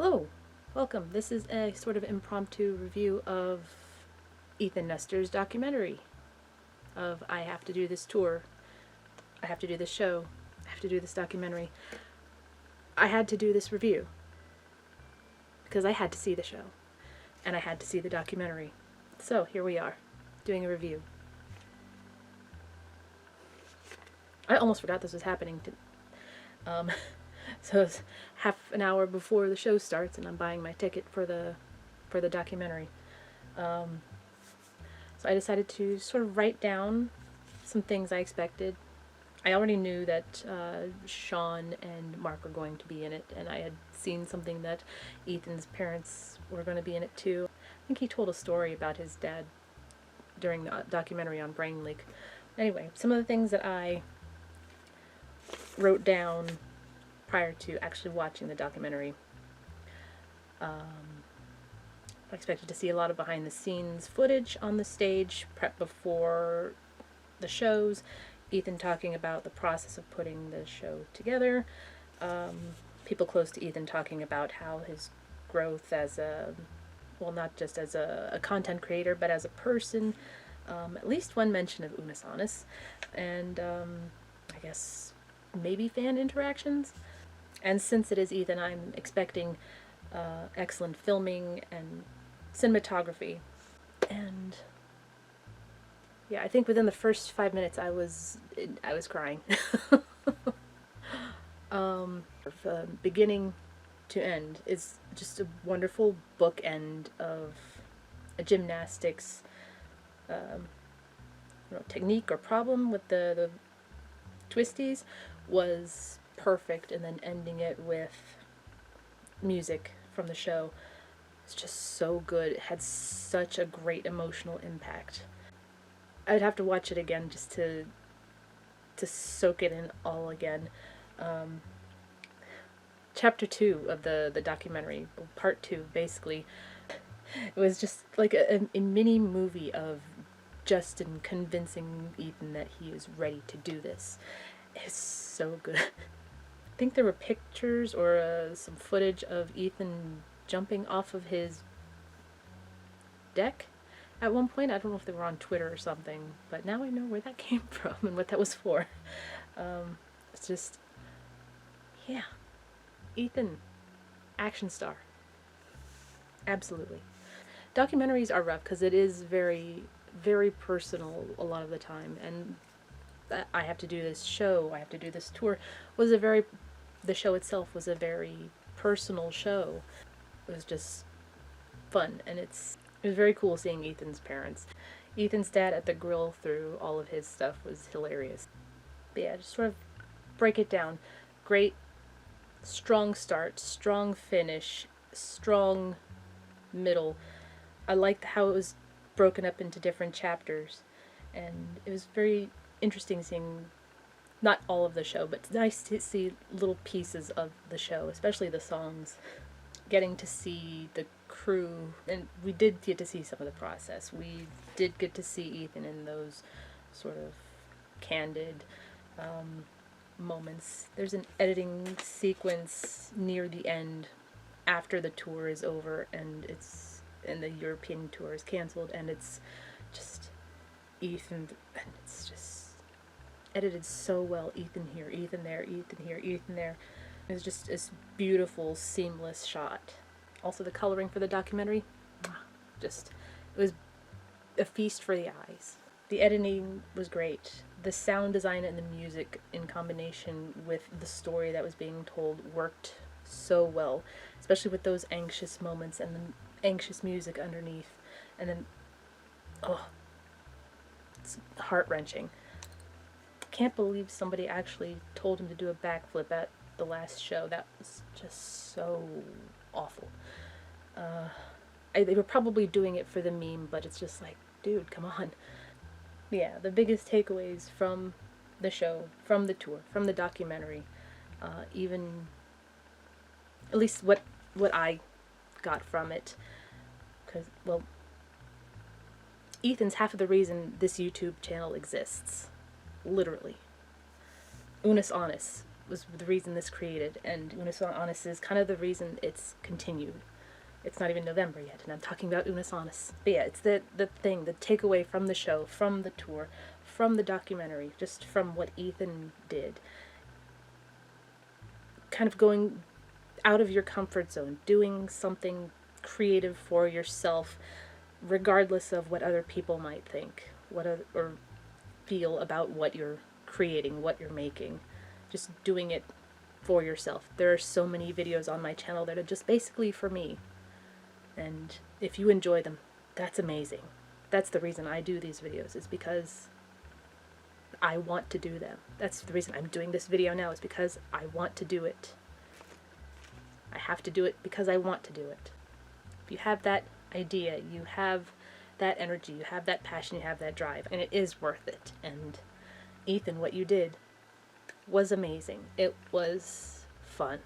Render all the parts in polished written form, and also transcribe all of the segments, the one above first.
Hello, welcome. This is a sort of impromptu review of Ethan Nestor's documentary of I have to do this tour, I have to do this show, I have to do this documentary. I had to do this review because I had to see the show and I had to see the documentary. So here we are, doing a review. I almost forgot this was happening. So it's half an hour before the show starts and I'm buying my ticket for the documentary. So I decided to sort of write down some things I expected. I already knew that Sean and Mark were going to be in it, and I had seen something that Ethan's parents were going to be in it too. I think he told a story about his dad during the documentary on brain leak. Anyway, some of the things that I wrote down prior to actually watching the documentary. I expected to see a lot of behind the scenes footage on the stage, prep before the shows, Ethan talking about the process of putting the show together, people close to Ethan talking about how his growth as a, well, not just as a content creator, but as a person, at least one mention of Unis Honest, and I guess maybe fan interactions. And since it is Ethan, I'm expecting excellent filming and cinematography. And yeah, I think within the first 5 minutes I was crying. Beginning to end is just a wonderful bookend of a gymnastics technique or problem with the twisties was perfect, and then ending it with music from the show is just so good. It had such a great emotional impact. I'd have to watch it again just to soak it in all again. Chapter 2 of the documentary, part 2 basically, it was just like a mini movie of Justin convincing Ethan that he is ready to do this. It's so good. I think there were pictures or some footage of Ethan jumping off of his deck at one point. I don't know if they were on Twitter or something, but now I know where that came from and what that was for. It's just, yeah. Ethan, action star. Absolutely. Documentaries are rough because it is very, very personal a lot of the time, and I have to do this show, I have to do this tour, the show itself was a very personal show. It was just fun, and it was very cool seeing Ethan's parents. Ethan's dad at the grill through all of his stuff was hilarious. But yeah, just sort of break it down. Great, strong start, strong finish, strong middle. I liked how it was broken up into different chapters, and it was very interesting seeing not all of the show, but it's nice to see little pieces of the show, especially the songs. Getting to see the crew, and we did get to see some of the process. We did get to see Ethan in those sort of candid moments. There's an editing sequence near the end after the tour is over and the European tour is cancelled, and it's just Ethan, and it's just edited so well. Ethan here, Ethan there, Ethan here, Ethan there. It was just this beautiful, seamless shot. Also, the coloring for the documentary, it was a feast for the eyes. The editing was great. The sound design and the music in combination with the story that was being told worked so well, especially with those anxious moments and the anxious music underneath. And then, it's heart-wrenching. Can't believe somebody actually told him to do a backflip at the last show. That was just so awful. They were probably doing it for the meme, but it's just like, dude, come on. Yeah, the biggest takeaways from the show, from the tour, from the documentary, even at least what I got from it, because, well, Ethan's half of the reason this YouTube channel exists. Literally. Unis Honest. was the reason this created, and Unis Honest is kind of the reason it's continued. It's not even November yet, and I'm talking about Unis Honest. But yeah, it's the thing, the takeaway from the show, from the tour, from the documentary, just from what Ethan did. Kind of going out of your comfort zone, doing something creative for yourself, regardless of what other people might think, or feel about what you're creating, what you're making. Just doing it for yourself. There are so many videos on my channel that are just basically for me. And if you enjoy them, that's amazing. That's the reason I do these videos, is because I want to do them. That's the reason I'm doing this video now, is because I want to do it. I have to do it because I want to do it. If you have that idea, you have that energy, you have that passion, you have that drive, and it is worth it. And Ethan, what you did was amazing. It was fun.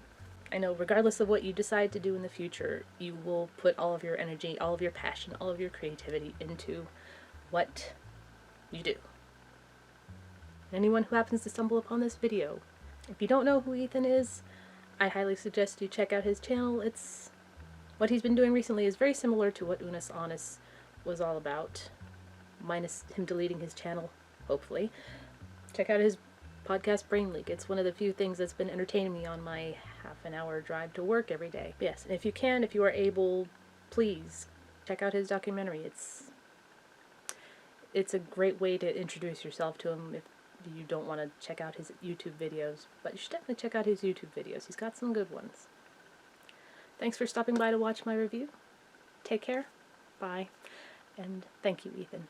I know regardless of what you decide to do in the future, you will put all of your energy, all of your passion, all of your creativity into what you do. Anyone who happens to stumble upon this video, if you don't know who Ethan is, I highly suggest you check out his channel. What he's been doing recently is very similar to what Unis Honest was all about, minus him deleting his channel, hopefully. Check out his podcast Brain Leak. It's one of the few things that's been entertaining me on my half-an-hour drive to work every day. Yes, and if you are able, please check out his documentary. It's a great way to introduce yourself to him if you don't want to check out his YouTube videos, but you should definitely check out his YouTube videos. He's got some good ones. Thanks for stopping by to watch my review. Take care. Bye. And thank you, Ethan.